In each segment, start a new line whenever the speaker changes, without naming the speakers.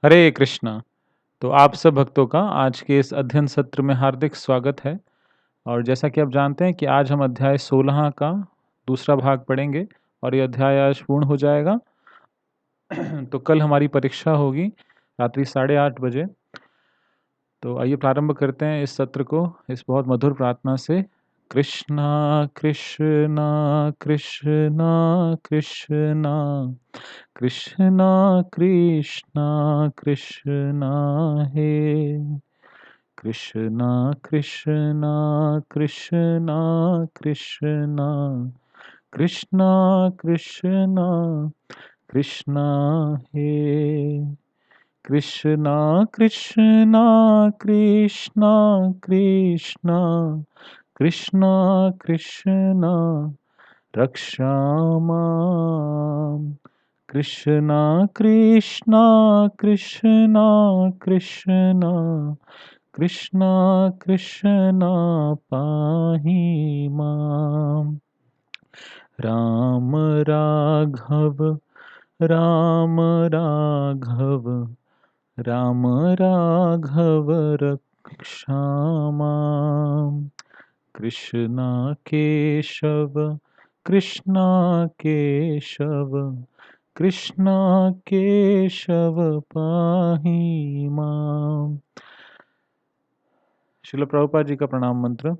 हरे कृष्णा। तो आप सब भक्तों का आज के इस अध्ययन सत्र में हार्दिक स्वागत है। और जैसा कि आप जानते हैं कि आज हम अध्याय 16 का दूसरा भाग पढ़ेंगे और ये अध्याय आज पूर्ण हो जाएगा। तो कल हमारी परीक्षा होगी रात्रि 8:30 बजे। तो आइए प्रारंभ करते हैं इस सत्र को इस बहुत मधुर प्रार्थना से। कृष्णा कृष्णा कृष्णा कृष्णा कृष्णा कृष्णा कृष्णा हे कृष्णा कृष्णा कृष्णा कृष्णा कृष्णा कृष्णा कृष्णा हे कृष्णा कृष्णा कृष्णा कृष्णा कृष्णा कृष्णा रक्षामाम् कृष्णा कृष्णा कृष्णा कृष्णा कृष्णा कृष्णा पाहि माम् राम राघव राम राघव राम राघव रक्षामाम् कृष्णा केशव कृष्णा केशव कृष्णा केशव पाहि माम्। श्रील प्रभुपाद जी का प्रणाम मंत्र।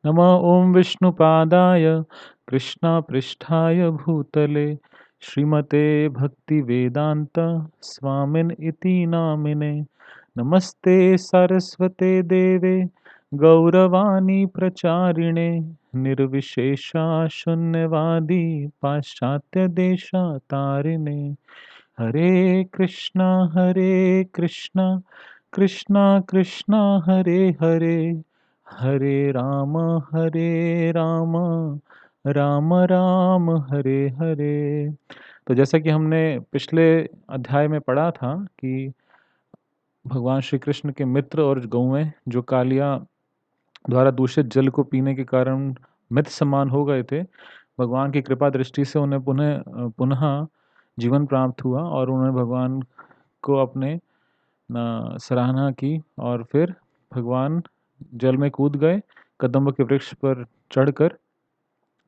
नमः ओम विष्णुपादाय कृष्णापृष्ठाय भूतले श्रीमते भक्तिवेदांत स्वामिन इति नामिने। नमस्ते सरस्वते देवे गौरवाणी प्रचारिणे निर्विशेषा शून्यवादी पाश्चात्य देशातारिणे। हरे कृष्णा कृष्णा कृष्णा हरे हरे हरे राम राम राम हरे हरे। तो जैसा कि हमने पिछले अध्याय में पढ़ा था कि भगवान श्री कृष्ण के मित्र और गौएं जो कालिया द्वारा दूषित जल को पीने के कारण मृत समान हो गए थे, भगवान की कृपा दृष्टि से उन्हें पुनः जीवन प्राप्त हुआ और उन्होंने भगवान को अपने सराहना की और फिर भगवान जल में कूद गए कदम्ब के वृक्ष पर चढ़कर।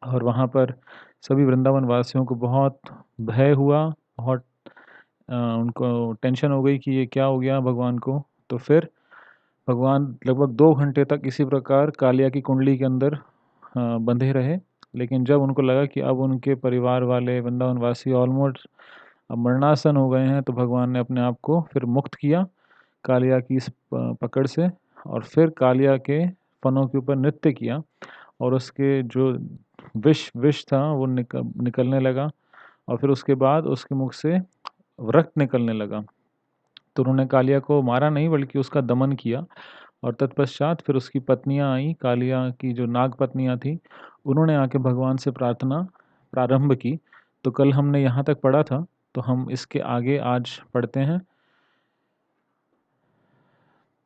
और वहाँ पर सभी वृंदावन वासियों को बहुत भय हुआ, बहुत उनको टेंशन हो गई कि ये क्या हो गया भगवान को। तो फिर भगवान लगभग 2 घंटे तक इसी प्रकार कालिया की कुंडली के अंदर बंधे रहे। लेकिन जब उनको लगा कि अब उनके परिवार वाले वृंदावन वासी ऑलमोस्ट अब मरणासन हो गए हैं, तो भगवान ने अपने आप को फिर मुक्त किया कालिया की इस पकड़ से और फिर कालिया के फनों के ऊपर नृत्य किया और उसके जो विष था वो निकलने लगा और फिर उसके बाद उसके मुख से रक्त निकलने लगा। तो उन्होंने कालिया को मारा नहीं बल्कि उसका दमन किया और तत्पश्चात फिर उसकी पत्नियां आई, कालिया की जो नाग पत्नियां थी, उन्होंने आके भगवान से प्रार्थना प्रारंभ की। तो कल हमने यहाँ तक पढ़ा था, तो हम इसके आगे आज पढ़ते हैं।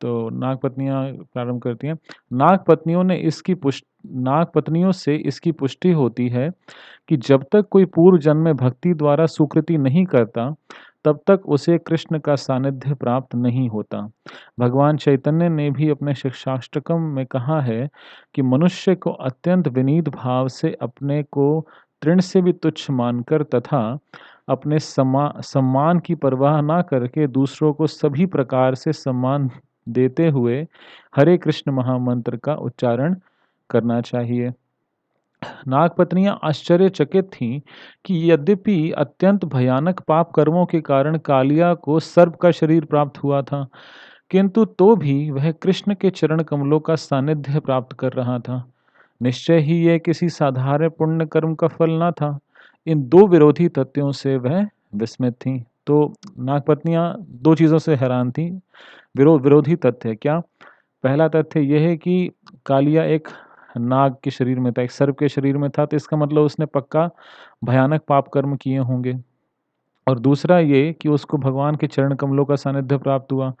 तो नाग पत्नियां प्रारंभ करती हैं। नाग पत्नियों से इसकी पुष्टि होती है कि जब तक कोई पूर्व जन्म में भक्ति द्वारा सुकृति नहीं करता, तब तक उसे कृष्ण का सानिध्य प्राप्त नहीं होता। भगवान चैतन्य ने भी अपने शिक्षाष्टकम में कहा है कि मनुष्य को अत्यंत विनीत भाव से अपने को तृण से भी तुच्छ मानकर तथा अपने सम्मान की परवाह ना करके दूसरों को सभी प्रकार से सम्मान देते हुए हरे कृष्ण महामंत्र का उच्चारण करना चाहिए। नागपत्नियां आश्चर्यचकित थीं कि यद्यपि अत्यंत भयानक पाप कर्मों के कारण कालिया को सर्प का शरीर प्राप्त हुआ था, किंतु तो भी वह कृष्ण के चरण कमलों का सानिध्य प्राप्त कर रहा था। निश्चय ही यह किसी साधारण पुण्य कर्म का फल न था। इन दो विरोधी तथ्यों से वह विस्मित थीं। तो नागपत्नियां दो चीज़ों से हैरान थीं। विरोधी तथ्य क्या? पहला तथ्य यह है कि कालिया एक नाग के शरीर में था, एक सर्प के शरीर में था, तो इसका मतलब उसने पक्का भयानक पाप कर्म किए होंगे। और दूसरा ये कि उसको भगवान के चरण कमलों का सानिध्य प्राप्त हुआ,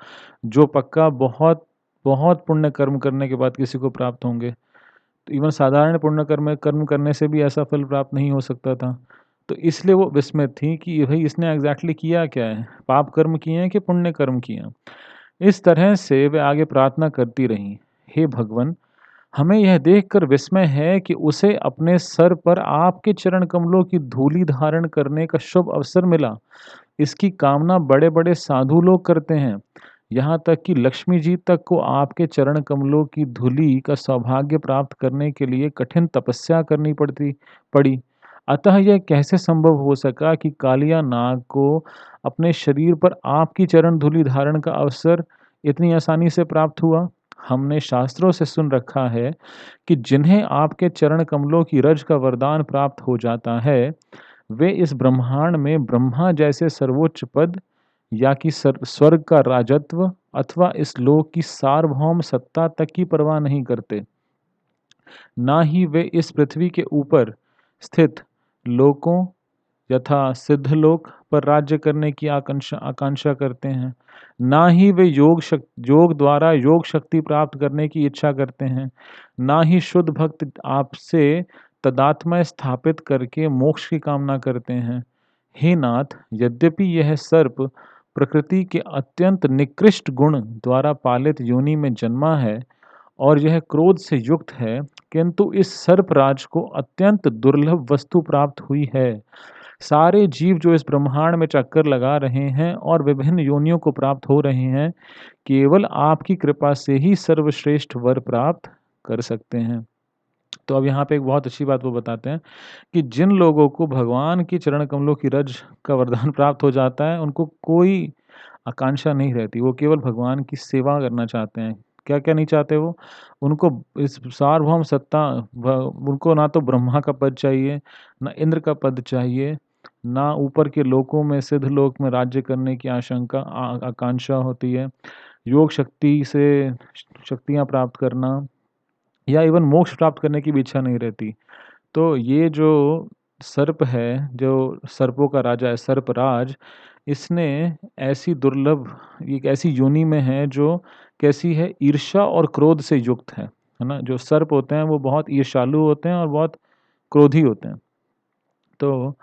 जो पक्का बहुत बहुत पुण्य कर्म करने के बाद किसी को प्राप्त होंगे। तो इवन साधारण पुण्य कर्म कर्म करने से भी ऐसा फल प्राप्त नहीं हो सकता था। तो इसलिए वो विस्मित थी कि भई इसने एग्ज़ैक्टली किया क्या है? पाप कर्म किए हैं कि पुण्य कर्म किए हैं? इस तरह से वे आगे प्रार्थना करती रहीं, हे भगवन, हमें यह देखकर विस्मय है कि उसे अपने सर पर आपके चरण कमलों की धूलि धारण करने का शुभ अवसर मिला। इसकी कामना बड़े-बड़े साधु लोग करते हैं। यहाँ तक कि लक्ष्मी जी तक को आपके चरण कमलों की धूलि का सौभाग्य प्राप्त करने के लिए कठिन तपस्या करनी पड़ी। अतः यह कैसे संभव हो सका कि कालिया नाग को अपने शरीर पर आपकी चरण धूलि धारण का अवसर इतनी आसानी से प्राप्त हुआ? हमने शास्त्रों से सुन रखा है कि जिन्हें आपके चरण कमलों की रज का वरदान प्राप्त हो जाता है, वे इस ब्रह्मांड में ब्रह्मा जैसे सर्वोच्च पद या कि स्वर्ग का राजत्व अथवा इस लोक की सार्वभौम सत्ता तक की परवाह नहीं करते। ना ही वे इस पृथ्वी के ऊपर स्थित लोकों यथा सिद्धलोक पर राज्य करने की आकांक्षा करते हैं। ना ही वे योग द्वारा योग शक्ति प्राप्त करने की इच्छा करते हैं। ना ही शुद्ध भक्त आपसे तदात्म्य स्थापित करके मोक्ष की कामना करते हैं। हे नाथ, यद्यपि यह सर्प प्रकृति के अत्यंत निकृष्ट गुण द्वारा पालित योनि में जन्मा है और यह क्रोध से युक्त है, किंतु इस सर्पराज को अत्यंत दुर्लभ वस्तु प्राप्त हुई है। सारे जीव जो इस ब्रह्मांड में चक्कर लगा रहे हैं और विभिन्न योनियों को प्राप्त हो रहे हैं, केवल आपकी कृपा से ही सर्वश्रेष्ठ वर प्राप्त कर सकते हैं। तो अब यहाँ पे एक बहुत अच्छी बात वो बताते हैं कि जिन लोगों को भगवान की चरण कमलों की रज का वरदान प्राप्त हो जाता है, उनको कोई आकांक्षा नहीं रहती। वो केवल भगवान की सेवा करना चाहते हैं। क्या-क्या नहीं चाहते वो? उनको इस सार्वभौम सत्ता व उनको ना तो ब्रह्मा का पद चाहिए, ना इंद्र का पद चाहिए, ना ऊपर के लोकों में सिद्ध लोक में राज्य करने की आकांक्षा होती है। योग शक्ति से शक्तियाँ प्राप्त करना या इवन मोक्ष प्राप्त करने की भी इच्छा नहीं रहती। तो ये जो सर्प है, जो सर्पों का राजा है, सर्पराज, इसने ऐसी दुर्लभ एक ऐसी योनि में है जो कैसी है ईर्ष्या और क्रोध से युक्त है ना? जो सर्प होते हैं वो बहुत ईर्ष्यालु होते हैं और बहुत क्रोधी होते हैं। तो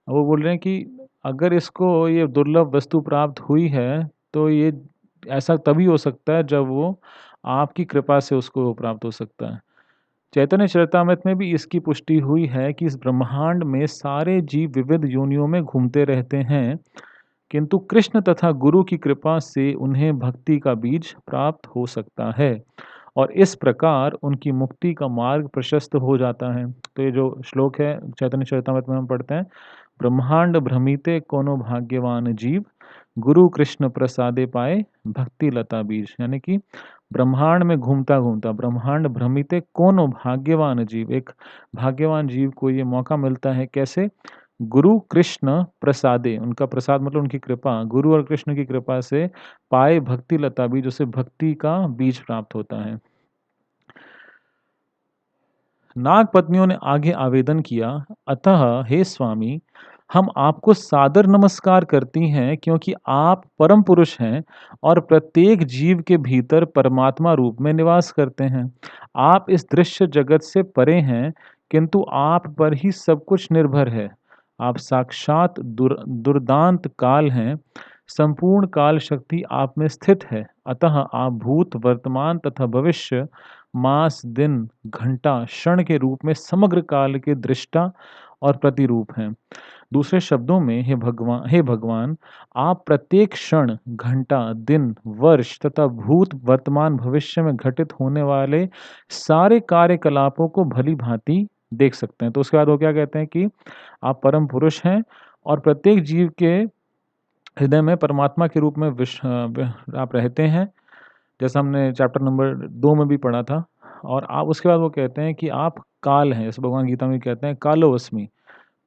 वो बोल रहे हैं कि अगर इसको ये दुर्लभ वस्तु प्राप्त हुई है, तो ये ऐसा तभी हो सकता है जब वो आपकी कृपा से उसको प्राप्त हो सकता है। चैतन्य चरितामृत में भी इसकी पुष्टि हुई है कि इस ब्रह्मांड में सारे जीव विविध योनियों में घूमते रहते हैं, किंतु कृष्ण तथा गुरु की कृपा से उन्हें भक्ति का बीज प्राप्त हो सकता है और इस प्रकार उनकी मुक्ति का मार्ग प्रशस्त हो जाता है। तो ये जो श्लोक है चैतन्य चरितामृत में हम पढ़ते हैं, ब्रह्मांड भ्रमिते कोनो भाग्यवान जीव, गुरु कृष्ण प्रसादे पाए भक्ति लता बीज। यानी कि ब्रह्मांड में घूमता-घूमता ब्रह्मांड भ्रमिते कोनो भाग्यवान जीव, एक भाग्यवान जीव को ये मौका मिलता है कैसे? गुरु कृष्ण प्रसादे, उनका प्रसाद मतलब उनकी कृपा, गुरु और कृष्ण की कृपा से पाए भक्ति लता बीज, उसे भक्ति का बीज प्राप्त होता है। नाग पत्नियों ने आगे आवेदन किया, अतः हे स्वामी, हम आपको सादर नमस्कार करती हैं क्योंकि आप परम पुरुष हैं और प्रत्येक जीव के भीतर परमात्मा रूप में निवास करते हैं। आप इस दृश्य जगत से परे हैं, किंतु आप पर ही सब कुछ निर्भर है। आप साक्षात दुर्दांत काल हैं। संपूर्ण काल शक्ति आप में स्थित है। अतः आप भूत, वर्तमान तथा भविष्य, मास, दिन, घंटा, क्षण के रूप में समग्र काल के दृष्टा और प्रतिरूप हैं। दूसरे शब्दों में हे भगवान, आप प्रत्येक क्षण, घंटा, दिन, वर्ष तथा भूत, वर्तमान, भविष्य में घटित होने वाले सारे कार्यकलापों को भली-भांति देख सकते हैं। तो उसके बाद वो क्या कहते हैं कि आप परम पुरुष हैं और प्रत्येक जीव के हृदय में परमात्मा के रूप में आप रहते हैं। जैसा हमने चैप्टर नंबर 2 में भी पढ़ा था और आप उसके बाद वो कहते हैं कि आप काल हैं, जैसे भगवान गीता में कहते हैं कालोऽस्मि।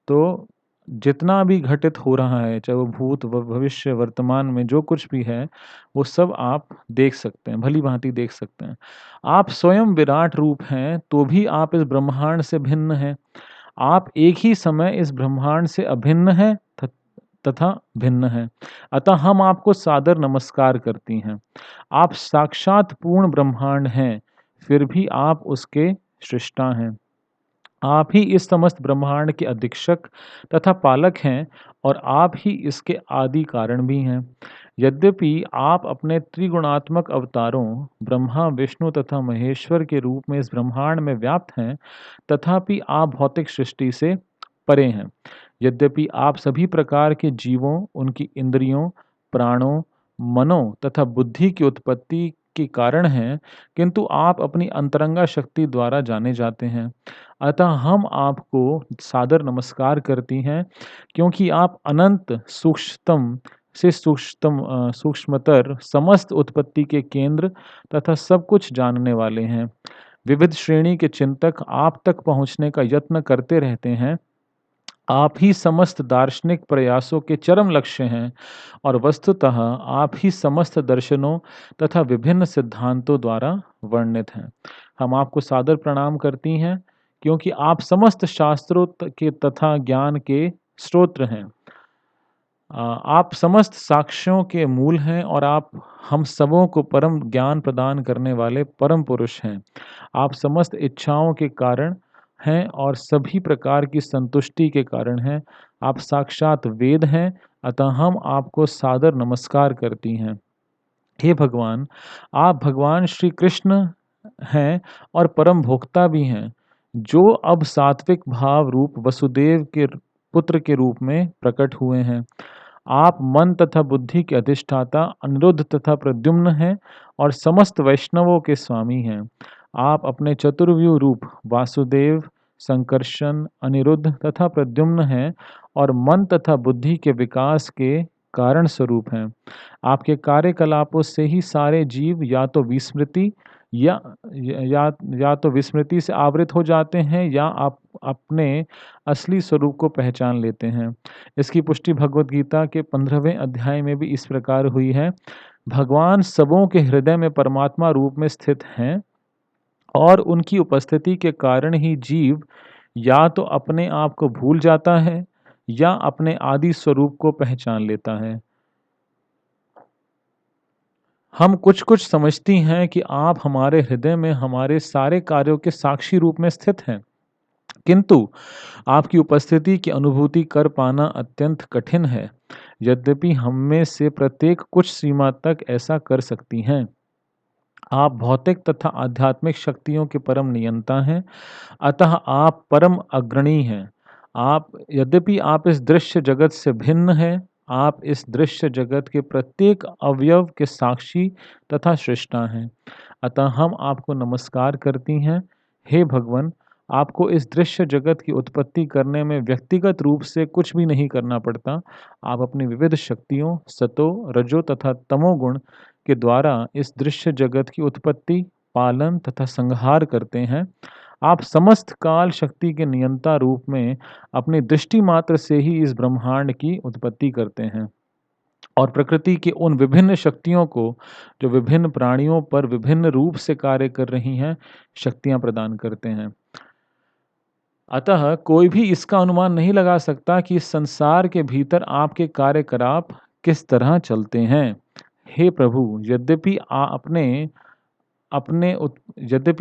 तो जितना भी घटित हो रहा है, चाहे वो भूत, भविष्य, वर्तमान में जो कुछ भी है, वो सब आप देख सकते हैं, भली-भाँति देख सकते हैं। आप स्वयं विराट रूप हैं, तो भी आप इस ब्रह्मांड से भिन्न हैं। आप एक ही समय इस ब्रह्मांड से अभिन्न हैं तथा भिन्न हैं। अतः हम आपको सादर नमस्कार करती हैं। आप साक्षात पूर्ण ब्रह्मांड हैं, फिर भी आप उसके सृष्टा हैं। आप ही इस समस्त ब्रह्मांड के अधीक्षक तथा पालक हैं और आप ही इसके आदि कारण भी हैं। यद्यपि आप अपने त्रिगुणात्मक अवतारों ब्रह्मा, विष्णु तथा महेश्वर के रूप में इस ब्रह्मांड में व्याप्त हैं, तथापि आप भौतिक सृष्टि से परे हैं। यद्यपि आप सभी प्रकार के जीवों, उनकी इंद्रियों, प्राणों, मनों तथा बुद्धि की उत्पत्ति के कारण हैं, किंतु आप अपनी अंतरंगा शक्ति द्वारा जाने जाते हैं। अतः हम आपको सादर नमस्कार करती हैं, क्योंकि आप अनंत सूक्ष्मतम से सूक्ष्मतर समस्त उत्पत्ति के केंद्र तथा सब कुछ जानने वाले हैं। विविध श्रेणी के चिंतक आप तक पहुँचने का यत्न करते रहते हैं। आप ही समस्त दार्शनिक प्रयासों के चरम लक्ष्य हैं और वस्तुतः आप ही समस्त दर्शनों तथा विभिन्न सिद्धांतों द्वारा वर्णित हैं। हम आपको सादर प्रणाम करती हैं, क्योंकि आप समस्त शास्त्रों के तथा ज्ञान के स्रोत हैं। आप समस्त साक्ष्यों के मूल हैं और आप हम सबों को परम ज्ञान प्रदान करने वाले परम पुरुष हैं। आप समस्त इच्छाओं के कारण हैं और सभी प्रकार की संतुष्टि के कारण हैं। आप साक्षात वेद हैं, अतः हम आपको सादर नमस्कार करती हैं। हे भगवान, आप भगवान श्री कृष्ण हैं और परम भोक्ता भी हैं, जो अब सात्विक भाव रूप वसुदेव के पुत्र के रूप में प्रकट हुए हैं। आप मन तथा बुद्धि के अधिष्ठाता अनिरुद्ध तथा प्रद्युम्न हैं और समस्त वैष्णवों के स्वामी हैं। आप अपने चतुर्व्यूह रूप वासुदेव, संकर्षण, अनिरुद्ध तथा प्रद्युम्न हैं और मन तथा बुद्धि के विकास के कारण स्वरूप हैं। आपके कार्यकलापों से ही सारे जीव या तो विस्मृति या या तो विस्मृति से आवृत हो जाते हैं या आप अपने असली स्वरूप को पहचान लेते हैं। इसकी पुष्टि भगवद गीता के 15वें अध्याय में भी इस प्रकार हुई है। भगवान सबों के हृदय में परमात्मा रूप में स्थित हैं और उनकी उपस्थिति के कारण ही जीव या तो अपने आप को भूल जाता है या अपने आदि स्वरूप को पहचान लेता है। हम कुछ-कुछ समझती हैं कि आप हमारे हृदय में हमारे सारे कार्यों के साक्षी रूप में स्थित हैं, किंतु आपकी उपस्थिति की अनुभूति कर पाना अत्यंत कठिन है। यद्यपि हम में से प्रत्येक कुछ सीमा तक ऐसा कर सकती हैं। आप भौतिक तथा आध्यात्मिक शक्तियों के परम नियंता हैं, अतः आप परम अग्रणी हैं। आप यद्यपि आप इस दृश्य जगत से भिन्न हैं, आप इस दृश्य जगत के प्रत्येक अवयव के साक्षी तथा सृष्टा हैं। अतः हम आपको नमस्कार करती हैं। हे भगवन, आपको इस दृश्य जगत की उत्पत्ति करने में व्यक्तिगत रूप से कुछ भी नहीं करना पड़ता। आप अपनी विविध शक्तियों, सतो, रजो तथा तमोगुण के द्वारा इस दृश्य जगत की उत्पत्ति, पालन तथा संहार करते हैं। आप समस्त काल शक्ति के नियंता रूप में अपनी दृष्टि मात्र से ही इस ब्रह्मांड की उत्पत्ति करते हैं और प्रकृति की उन विभिन्न शक्तियों को, जो विभिन्न प्राणियों पर विभिन्न रूप से कार्य कर रही हैं, शक्तियां प्रदान करते हैं। अतः कोई भी इसका अनुमान नहीं लगा सकता कि इस संसार के भीतर आपके कार्यकलाप किस तरह चलते हैं। हे प्रभु, यद्यपि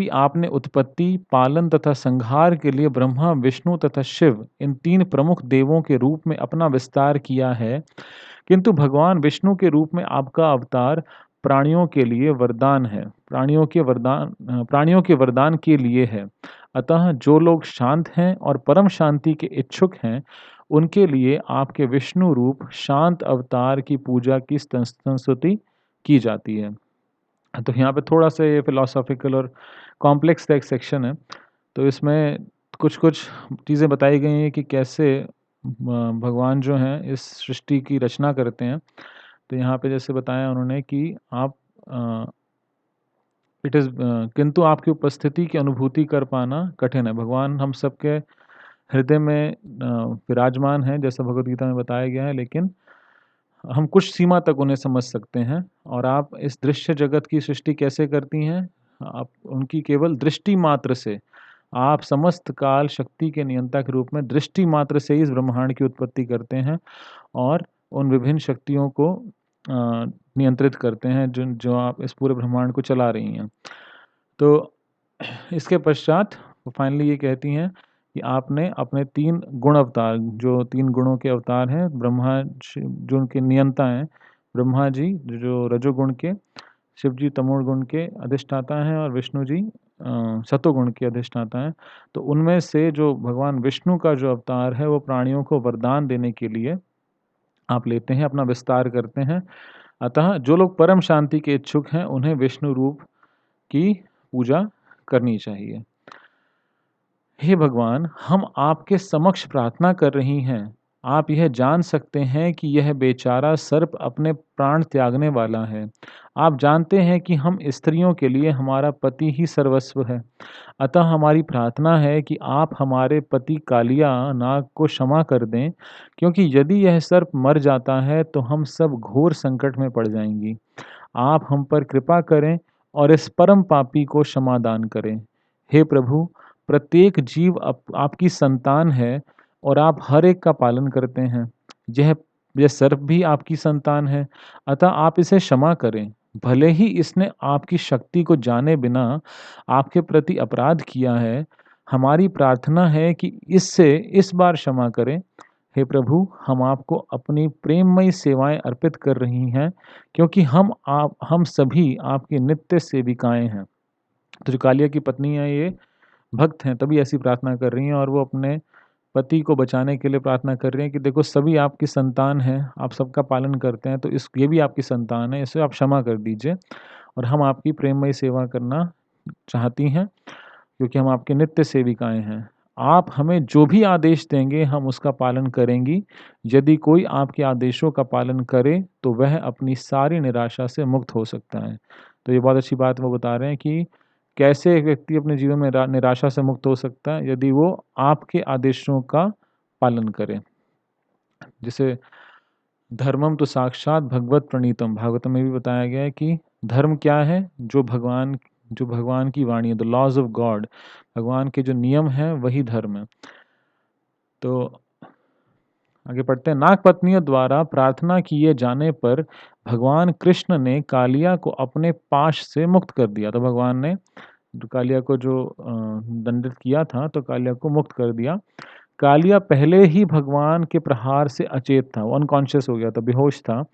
आपने उत्पत्ति, पालन तथा संहार के लिए ब्रह्मा, विष्णु तथा शिव इन तीन प्रमुख देवों के रूप में अपना विस्तार किया है, किंतु भगवान विष्णु के रूप में आपका अवतार प्राणियों के लिए वरदान है। प्राणियों के वरदान के लिए है। अतः जो लोग शांत हैं और परम शांति के इच्छुक हैं, उनके लिए आपके विष्णु रूप शांत अवतार की पूजा की संस्तुति की जाती है। तो यहाँ पे थोड़ा-सा ये फिलॉसॉफ़िकल और कॉम्प्लेक्स सा एक सेक्शन है। तो इसमें कुछ-कुछ चीज़ें बताई गई हैं कि कैसे भगवान जो हैं इस सृष्टि की रचना करते हैं। तो यहाँ पे जैसे बताया उन्होंने कि आप अ, किंतु आपकी उपस्थिति की अनुभूति कर पाना कठिन है। भगवान हम सबके हृदय में विराजमान हैं, जैसा भगवद गीता में बताया गया है, लेकिन हम कुछ सीमा तक उन्हें समझ सकते हैं। और आप इस दृश्य जगत की सृष्टि कैसे करती हैं? आप उनकी केवल दृष्टि मात्र से, आप समस्त काल शक्ति के नियंता के रूप में दृष्टि मात्र से ही इस ब्रह्मांड की उत्पत्ति करते हैं और उन विभिन्न शक्तियों को नियंत्रित करते हैं, जो आप इस पूरे ब्रह्मांड को चला रही हैं। तो इसके पश्चात वो फाइनली ये कहती हैं कि आपने अपने 3 गुण अवतार, जो 3 गुणों के अवतार हैं, ब्रह्मा जो उनके नियंता हैं, ब्रह्मा जी जो रजोगुण के, शिव जी तमोगुण के अधिष्ठाता हैं और विष्णु जी सतोगुण के अधिष्ठाता हैं। तो उनमें से जो भगवान विष्णु का जो अवतार है, वो प्राणियों को वरदान देने के लिए आप लेते हैं, अपना विस्तार करते हैं। अतः जो लोग परम शांति के इच्छुक हैं, उन्हें विष्णु रूप की पूजा करनी चाहिए। हे भगवान, हम आपके समक्ष प्रार्थना कर रही हैं। आप यह जान सकते हैं कि यह बेचारा सर्प अपने प्राण त्यागने वाला है। आप जानते हैं कि हम स्त्रियों के लिए हमारा पति ही सर्वस्व है। अतः हमारी प्रार्थना है कि आप हमारे पति कालिया नाग को क्षमा कर दें, क्योंकि यदि यह सर्प मर जाता है तो हम सब घोर संकट में पड़ जाएंगी। आप हम पर कृपा करें और इस परम पापी को क्षमादान करें। हे प्रभु, प्रत्येक जीव आपकी संतान है और आप हर एक का पालन करते हैं। यह यह सर्प भी आपकी संतान है, अतः आप इसे क्षमा करें। भले ही इसने आपकी शक्ति को जाने बिना आपके प्रति अपराध किया है, हमारी प्रार्थना है कि इससे इस बार क्षमा करें। हे प्रभु, हम आपको अपनी प्रेममयी सेवाएं अर्पित कर रही हैं, क्योंकि हम सभी आपकी नित्य सेविकाएं हैं। तो जो कालिया की पत्नी है, ये भक्त हैं, तभी ऐसी प्रार्थना कर रही हैं और वो अपने पति को बचाने के लिए प्रार्थना कर रही हैं कि देखो सभी आपकी संतान हैं, आप सबका पालन करते हैं, तो इस ये भी आपकी संतान है, इसे आप क्षमा कर दीजिए और हम आपकी प्रेममयी सेवा करना चाहती हैं, क्योंकि हम आपके नित्य सेविकाएँ हैं। आप हमें जो भी आदेश देंगे, हम उसका पालन करेंगी। यदि कोई आपके आदेशों का पालन करे, तो वह अपनी सारी निराशा से मुक्त हो सकता है। तो ये बहुत अच्छी बात वो बता रहे हैं कि कैसे एक व्यक्ति अपने जीवन में निराशा से मुक्त हो सकता है, यदि वो आपके आदेशों का पालन करे। जैसे धर्मम तो साक्षात भगवत प्रणीतम, भागवतम में भी बताया गया है कि धर्म क्या है? जो भगवान की वाणी है, द लॉज़ ऑफ गॉड, भगवान के जो नियम हैं वही धर्म है। तो आगे पढ़ते हैं, नागपत्नियों द्वारा प्रार्थना किए जाने पर भगवान कृष्ण ने कालिया को अपने पाश से मुक्त कर दिया। तो भगवान ने जो कालिया को दंडित किया था, तो कालिया को मुक्त कर दिया। कालिया पहले ही भगवान के प्रहार से अचेत था, वो अनकॉन्शियस हो गया था, बेहोश था।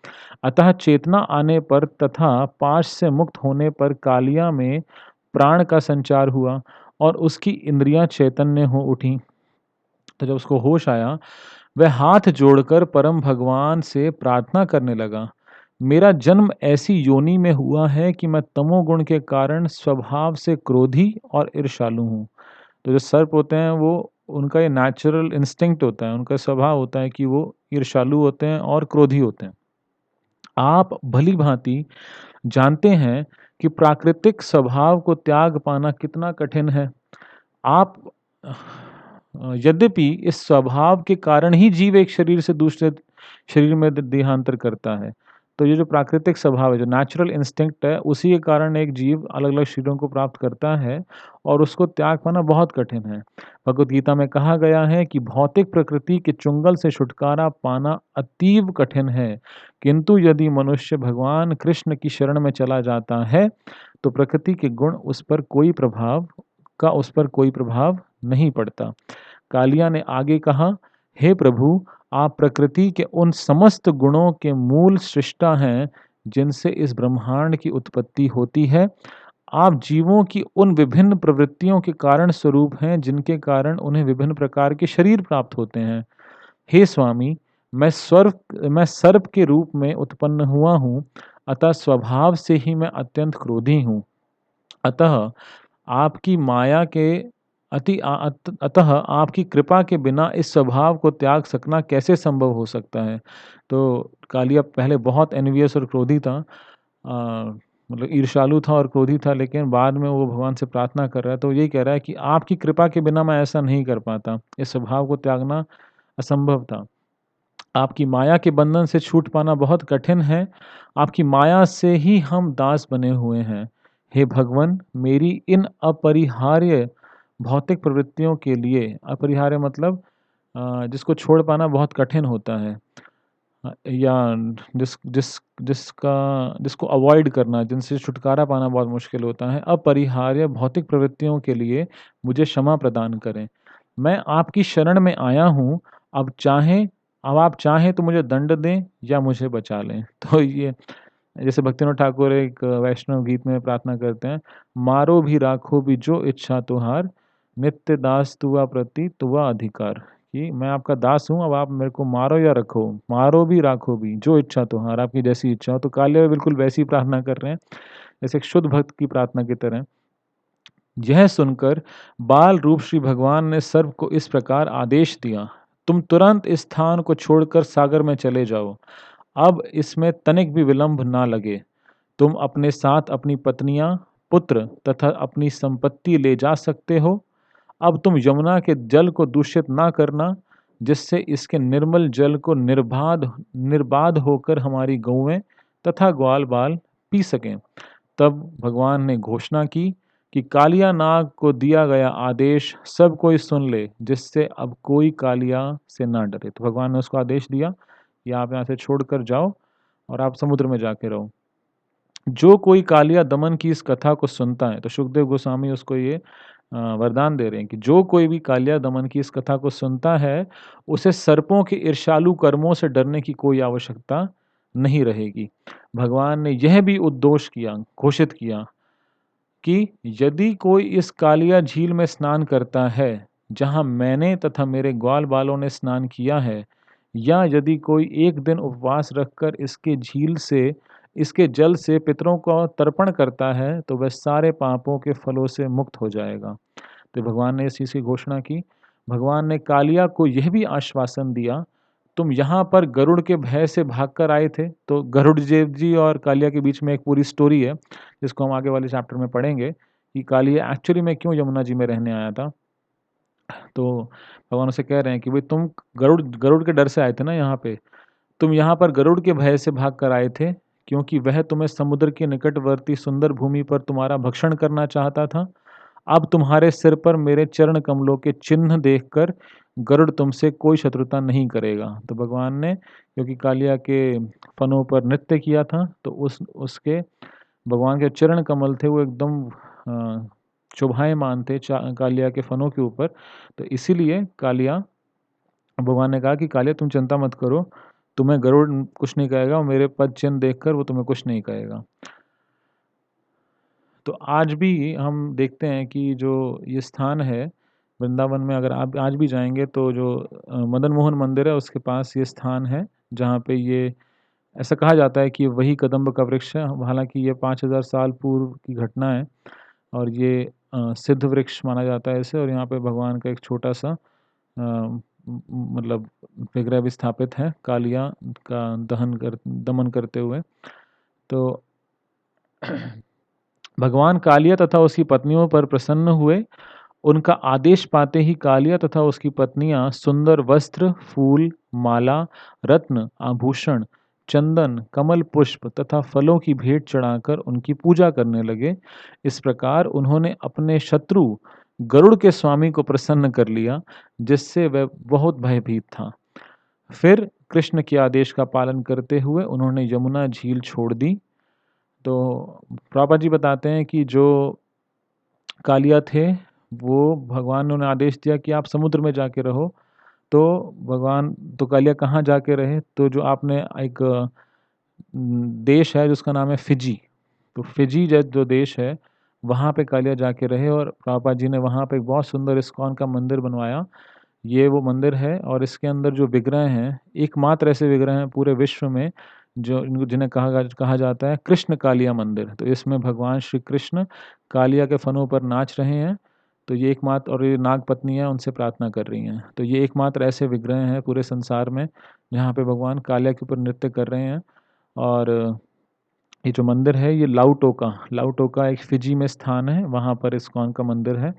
अतः चेतना आने पर तथा पाश से मुक्त होने पर कालिया में प्राण का संचार हुआ और उसकी इंद्रियां चैतन्य हो उठी। तो जब उसको होश आया, वह हाथ जोड़कर परम भगवान से प्रार्थना करने लगा। मेरा जन्म ऐसी योनि में हुआ है कि मैं तमोगुण के कारण स्वभाव से क्रोधी और ईर्ष्यालु हूँ। तो जो सर्प होते हैं, वो उनका ये नेचुरल इंस्टिंक्ट होता है, उनका स्वभाव होता है कि वो ईर्ष्यालु होते हैं और क्रोधी होते हैं। आप भली-भांति जानते हैं कि प्राकृतिक स्वभाव को त्याग पाना कितना कठिन है। आप यद्यपि इस स्वभाव के कारण ही जीव एक शरीर से दूसरे शरीर में देहांतर करता है। तो ये जो प्राकृतिक स्वभाव है, जो नेचुरल इंस्टिंक्ट है, उसी के कारण एक जीव अलग-अलग शरीरों को प्राप्त करता है और उसको त्याग पाना बहुत कठिन है। भगवद गीता में कहा गया है कि भौतिक प्रकृति के चुंगल से छुटकारा पाना अतीव कठिन है, किंतु यदि मनुष्य भगवान कृष्ण की शरण में चला जाता है, तो प्रकृति के गुण उस पर कोई प्रभाव नहीं पड़ता। कालिया ने आगे कहा, हे प्रभु, आप प्रकृति के उन समस्त गुणों के मूल सृष्टा हैं जिनसे इस ब्रह्मांड की उत्पत्ति होती है। आप जीवों की उन विभिन्न प्रवृत्तियों के कारण स्वरूप हैं जिनके कारण उन्हें विभिन्न प्रकार के शरीर प्राप्त होते हैं। हे स्वामी, मैं सर्प के रूप में उत्पन्न हुआ हूँ, अतः स्वभाव से ही मैं अत्यंत क्रोधी हूँ। अतः आपकी माया के अतः आपकी कृपा के बिना इस स्वभाव को त्याग सकना कैसे संभव हो सकता है? तो कालिया पहले बहुत एनवियस और क्रोधी था, मतलब ईर्ष्यालु था और क्रोधी था, लेकिन बाद में वो भगवान से प्रार्थना कर रहा है, तो यही कह रहा है कि आपकी कृपा के बिना मैं ऐसा नहीं कर पाता। इस स्वभाव को त्यागना असंभव था। आपकी माया के बंधन से छूट पाना बहुत कठिन है। आपकी माया से ही हम दास बने हुए हैं। हे भगवन, मेरी इन अपरिहार्य भौतिक प्रवृत्तियों के लिए, अपरिहार्य मतलब जिसको छोड़ पाना बहुत कठिन होता है, या जिस जिस जिसका जिसको अवॉइड करना, जिनसे छुटकारा पाना बहुत मुश्किल होता है, अपरिहार्य भौतिक प्रवृत्तियों के लिए मुझे क्षमा प्रदान करें। मैं आपकी शरण में आया हूँ, अब आप चाहें तो मुझे दंड दें या मुझे बचा लें। तो ये जैसे भक्तिनाथ ठाकुर एक वैष्णव गीत में प्रार्थना करते हैं, मारो भी राखो भी जो इच्छा तुहार, नित्य दास तुआ प्रति तुआ अधिकार। कि मैं आपका दास हूँ, अब आप मेरे को मारो या रखो, मारो भी राखो भी, जो इच्छा तुहार, आपकी जैसी इच्छा हो। तो कालिया भी बिल्कुल वैसी प्रार्थना कर रहे हैं, जैसे एक शुद्ध भक्त की प्रार्थना की तरह। यह सुनकर बाल रूप श्री भगवान ने सर्प को इस प्रकार आदेश दिया, तुम तुरंत इस स्थान को छोड़कर सागर में चले जाओ। अब इसमें तनिक भी विलंब ना लगे। तुम अपने साथ अपनी पत्नियां, पुत्र तथा अपनी संपत्ति ले जा सकते हो। अब तुम यमुना के जल को दूषित ना करना, जिससे इसके निर्मल जल को निर्बाध होकर हमारी गौएं तथा ग्वाल बाल पी सकें। तब भगवान ने घोषणा की कि कालिया नाग को दिया गया आदेश सब कोई सुन ले, जिससे अब कोई कालिया से ना डरे। तो भगवान ने उसको आदेश दिया कि आप यहाँ से छोड़कर जाओ और आप समुद्र में जाके रहो। जो कोई कालिया दमन की इस कथा को सुनता है, तो सुखदेव गोस्वामी उसको ये वरदान दे रहे हैं कि जो कोई भी कालिया दमन की इस कथा को सुनता है, उसे सर्पों के ईर्ष्यालु कर्मों से डरने की कोई आवश्यकता नहीं रहेगी। भगवान ने यह भी उद्घोष किया, घोषित किया कि यदि कोई इस कालिया झील में स्नान करता है, जहाँ मैंने तथा मेरे ग्वाल बालों ने स्नान किया है, या यदि कोई एक दिन उपवास रखकर इसके जल से पितरों को तर्पण करता है, तो वह सारे पापों के फलों से मुक्त हो जाएगा। तो भगवान ने इस चीज़ की घोषणा की। भगवान ने कालिया को यह भी आश्वासन दिया, तुम यहाँ पर गरुड़ के भय से भागकर आए थे। तो गरुड़ देव जी और कालिया के बीच में एक पूरी स्टोरी है, जिसको हम आगे वाले चैप्टर में पढ़ेंगे कि कालिया एक्चुअली में क्यों यमुना जी में रहने आया था। तो भगवान उसे कह रहे हैं कि भाई तुम गरुड़ गरुड़ के डर से आए थे ना यहाँ पे, तुम यहाँ पर गरुड़ के भय से भाग कर आए थे, क्योंकि वह तुम्हें समुद्र के निकटवर्ती सुंदर भूमि पर तुम्हारा भक्षण करना चाहता था। अब तुम्हारे सिर पर मेरे चरण कमलों के चिन्ह देखकर गरुड़ तुमसे कोई शत्रुता नहीं करेगा। तो भगवान ने, क्योंकि कालिया के फनों पर नृत्य किया था, तो उसके भगवान के चरण कमल थे वो एकदम शोभायमान थे कालिया के फनों के ऊपर। तो इसीलिए कालिया, भगवान ने कहा कि कालिया तुम चिंता मत करो, तुम्हें गरुड़ कुछ नहीं कहेगा और मेरे पद चिन्ह देखकर वो तुम्हें कुछ नहीं कहेगा। तो आज भी हम देखते हैं कि जो ये स्थान है वृंदावन में, अगर आप आज भी जाएंगे तो जो मदन मोहन मंदिर है उसके पास ये स्थान है, जहाँ पे ये ऐसा कहा जाता है कि वही कदम्ब का वृक्ष है। हालांकि ये 5000 साल पूर्व की घटना है और ये सिद्ध वृक्ष माना जाता है इसे। और यहाँ पे भगवान का एक छोटा सा मतलब विग्रह भी स्थापित है कालिया का दमन करते हुए। तो भगवान कालिया तथा उसकी पत्नियों पर प्रसन्न हुए। उनका आदेश पाते ही कालिया तथा उसकी पत्नियां सुंदर वस्त्र, फूल, माला, रत्न, आभूषण, चंदन, कमल पुष्प तथा फलों की भेंट चढ़ाकर उनकी पूजा करने लगे। इस प्रकार उन्होंने अपने शत्रु गरुड़ के स्वामी को प्रसन्न कर लिया, जिससे वह बहुत भयभीत था। फिर कृष्ण के आदेश का पालन करते हुए उन्होंने यमुना झील छोड़ दी। तो प्रभुपाद जी बताते हैं कि जो कालिया थे, वो भगवान ने उन्हें आदेश दिया कि आप समुद्र में जाके रहो। तो कालिया कहाँ जाके रहे, तो जो आपने एक देश है जिसका नाम है फिजी, तो फिजी जो देश है वहाँ पे कालिया जाके रहे। और प्रभुपाद जी ने वहाँ पे एक बहुत सुंदर इस्कॉन का मंदिर बनवाया। ये वो मंदिर है और इसके अंदर जो विग्रह हैं, एकमात्र ऐसे विग्रह हैं पूरे विश्व में जो जिन्हें कहा जाता है कृष्ण कालिया मंदिर। तो इसमें भगवान श्री कृष्ण कालिया के फनों पर नाच रहे हैं। तो ये एकमात्र, और ये नाग पत्नी है उनसे प्रार्थना कर रही हैं। तो ये एकमात्र ऐसे विग्रह हैं पूरे संसार में जहाँ पे भगवान कालिया के ऊपर नृत्य कर रहे हैं। और ये जो मंदिर है ये लाउटोका एक फिजी में स्थान है, वहाँ पर इस्कॉन का मंदिर है,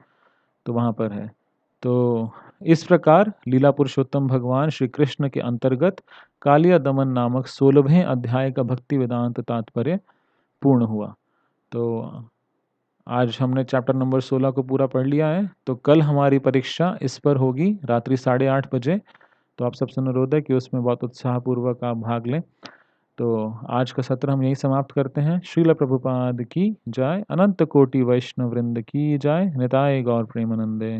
तो वहाँ पर है। तो इस प्रकार लीला पुरुषोत्तम भगवान श्री कृष्ण के अंतर्गत कालिया दमन नामक 16वें अध्याय का भक्ति वेदांत तात्पर्य पूर्ण हुआ। तो आज हमने चैप्टर नंबर 16 को पूरा पढ़ लिया है। तो कल हमारी परीक्षा इस पर होगी रात्रि 8:30 बजे। तो आप सबसे अनुरोध है कि उसमें बहुत उत्साहपूर्वक आप भाग लें। तो आज का सत्र हम यहीं समाप्त करते हैं। श्रील प्रभुपाद की जय, अनंत कोटि वैष्णव वृंद की जय, निताय गौर प्रेमानंदे।